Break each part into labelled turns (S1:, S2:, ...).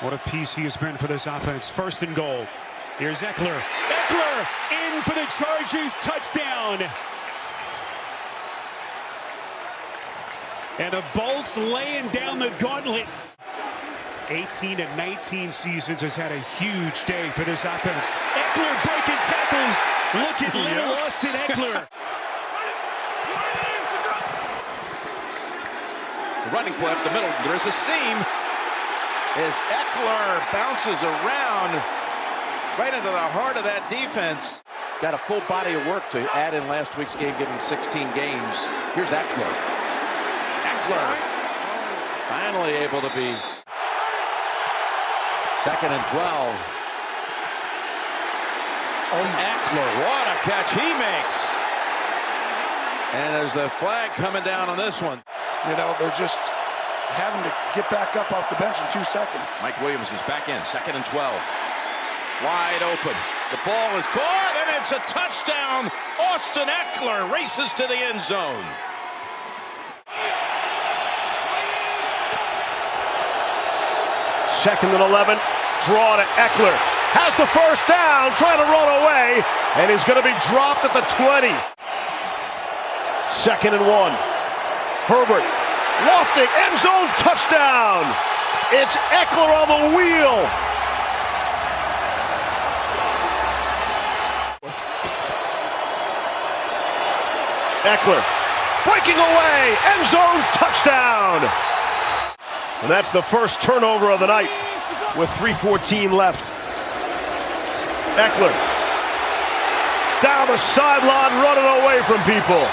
S1: What a piece he has been for this offense. First and goal. Here's Ekeler. Ekeler in for the Chargers. Touchdown. And the Bolts laying down the gauntlet. 18 and 19 seasons has had a huge day for this offense. Ekeler breaking tackles. Look at little Austin Ekeler.
S2: Running play up the middle. There's a seam as Ekeler bounces around right into the heart of that defense. Got a full body of work to add in last week's game, giving 16 games. Here's Ekeler. Ekeler finally able to be 2nd and 12. Ekeler, what a catch he makes. And there's a flag coming down on this one.
S3: You know, they're just having to get back up off the bench in 2 seconds.
S2: Mike Williams is back in, 2nd and 12. Wide open. The ball is caught, and it's a touchdown. Austin Ekeler races to the end zone.
S4: Second and 11. Draw to Ekeler. Has the first down, trying to run away, and he's going to be dropped at the 20. 2nd and 1. Herbert, lofting, end zone, touchdown! It's Ekeler on the wheel! Ekeler, breaking away, end zone, touchdown! And that's the first turnover of the night with 3:14 left. Ekeler, down the sideline, running away from people.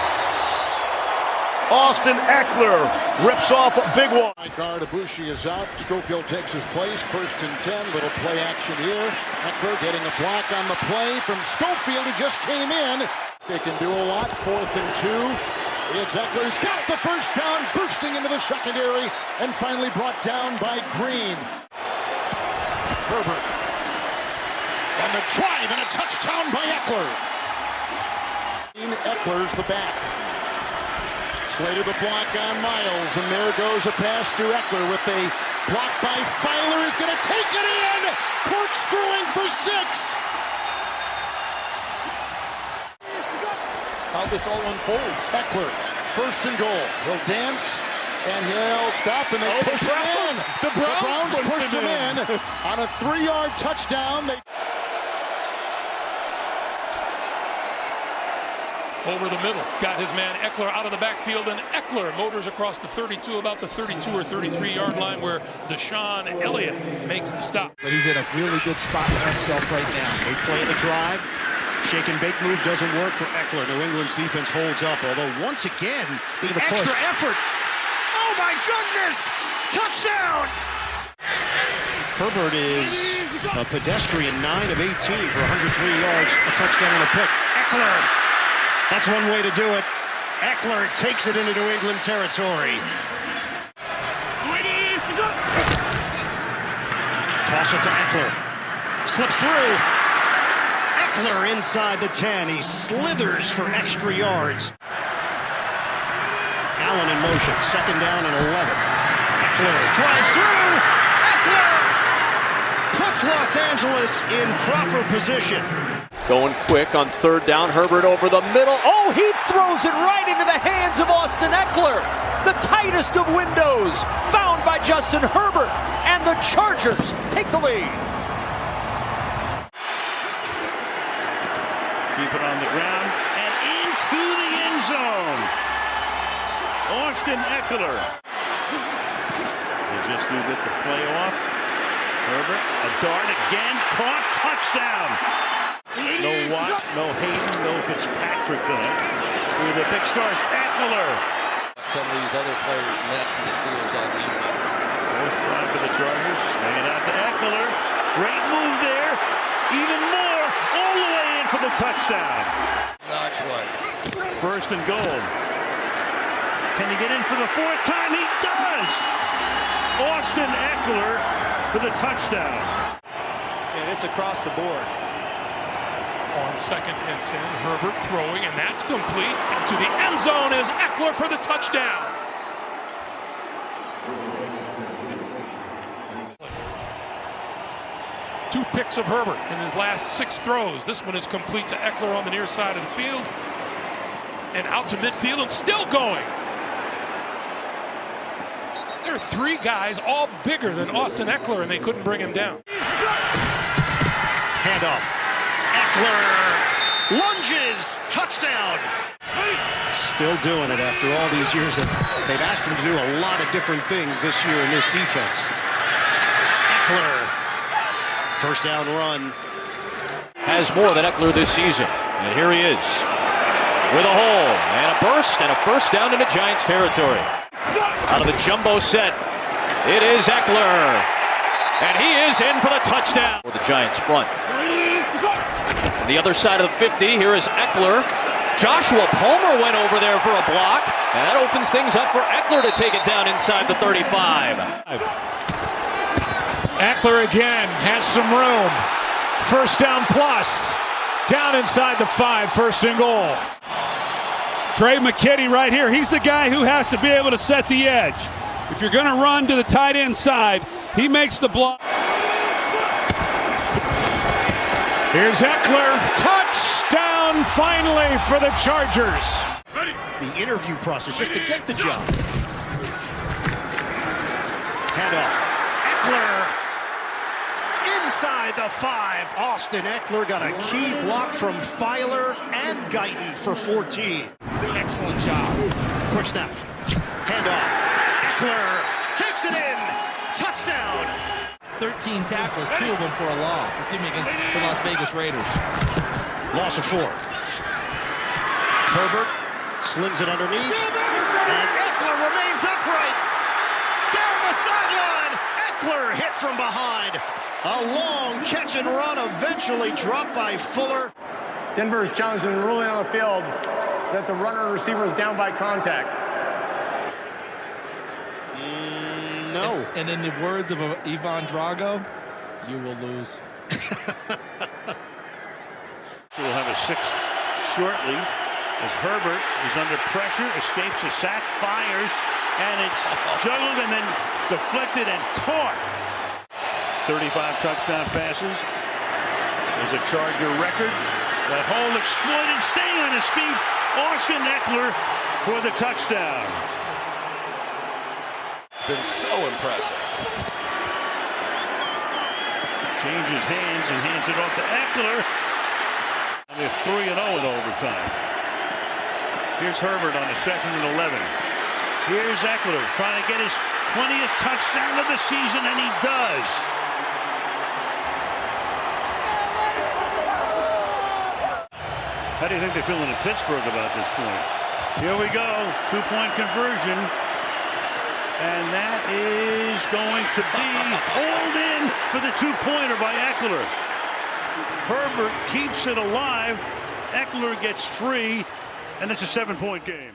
S4: Austin Ekeler rips off a big one.
S5: Guard Ibushi is out. Schofield takes his place. 1st and 10. Little play action here. Ekeler getting a block on the play from Schofield, who just came in. They can do a lot. 4th and 2. It's Eckler's got the first down, bursting into the secondary, and finally brought down by Green. Herbert on the drive, and a touchdown by Ekeler. Eckler's the back. Slater the block on Miles, and there goes a pass to Ekeler with a block by Filer. Is going to take it in! Corkscrewing for 6! How this all unfolds. Ekeler, 1st and goal. He'll dance, and he'll stop, and they push him in. The Browns pushed him in on a 3-yard touchdown.
S6: Over the middle, got his man Ekeler out of the backfield, and Ekeler motors across the 32, about the 32 or 33-yard line, where Deshaun Elliott makes the stop.
S7: But he's in a really good spot for himself right now. They play the drive. Shake and bake move doesn't work for Ekeler. New England's defense holds up, although once again, the extra effort. Oh my goodness! Touchdown! Herbert is a pedestrian, 9 of 18 for 103 yards, a touchdown and a pick. Ekeler! That's one way to do it. Ekeler takes it into New England territory. Toss it to Ekeler. Slips through. Ekeler inside the 10. He slithers for extra yards. Allen in motion. 2nd down and 11. Ekeler drives through. Ekeler puts Los Angeles in proper position.
S8: Going quick on 3rd down. Herbert over the middle. Oh, he throws it right into the hands of Austin Ekeler. The tightest of windows found by Justin Herbert. And the Chargers take the lead.
S9: Keep it on the ground and into the end zone. Austin Ekeler. They just do get the play off. Herbert, a dart again, caught, touchdown. No Watt, no Hayden, no Fitzpatrick tonight. With the big stars, Ekeler.
S10: Some of these other players meant to the Steelers on defense.
S9: 4th try for the Chargers, swinging out to Ekeler. Great move there. Even more, all the way in for the touchdown.
S10: Not quite.
S9: 1st and goal. Can he get in for the 4th time? He does! Austin Ekeler for the touchdown.
S6: And it's across the board. On 2nd and 10, Herbert throwing, and that's complete. And to the end zone is Ekeler for the touchdown. 2 picks of Herbert in his last 6 throws. This one is complete to Ekeler on the near side of the field. And out to midfield and still going. There are 3 guys all bigger than Austin Ekeler, and they couldn't bring him down.
S7: Handoff. Ekeler lunges. Touchdown. Still doing it after all these years. They've asked him to do a lot of different things this year in this defense. Ekeler. First down run.
S8: Has more than Ekeler this season. And here he is with a hole and a burst and a first down into Giants territory. Out of the jumbo set, it is Ekeler. And he is in for the touchdown. For the Giants front. On the other side of the 50, here is Ekeler. Joshua Palmer went over there for a block. And that opens things up for Ekeler to take it down inside the 35.
S11: Ekeler again has some room. First down plus. Down inside the 5, first and goal.
S1: Trey McKitty right here. He's the guy who has to be able to set the edge. If you're going to run to the tight end side, he makes the block.
S11: Here's Ekeler. Touchdown finally for the Chargers.
S7: The interview process just to get the job. Handoff. Ekeler. Inside the 5. Austin Ekeler got a key block from Filer and Guyton for 14. Excellent job. Quick snap. Handoff. Ekeler takes it in. Touchdown.
S12: 13 tackles, 2 of them for a loss. This game against the Las Vegas Raiders.
S7: Loss of 4. Herbert slings it underneath. And Ekeler remains upright. Down the sideline. Ekeler hit from behind. A long catch and run eventually dropped by Fuller.
S13: Denver is challenged in the ruling on the field that the runner and receiver is down by contact.
S7: No.
S12: And in the words of Ivan Drago, you will lose.
S9: So we'll have a 6 shortly as Herbert is under pressure, escapes a sack, fires, and it's juggled and then deflected and caught. 35 touchdown passes is a Charger record. That hole exploited, staying on his feet. Austin Ekeler for the touchdown.
S10: Been so impressive.
S9: Changes hands and hands it off to Ekeler. And they're 3-0 in overtime. Here's Herbert on a 2nd and 11. Here's Ekeler trying to get his 20th touchdown of the season, and he does. How do you think they're feeling in Pittsburgh about this point? Here we go. 2-point conversion. And that is going to be hauled in for the 2-pointer by Ekeler. Herbert keeps it alive. Ekeler gets free, and it's a 7-point game.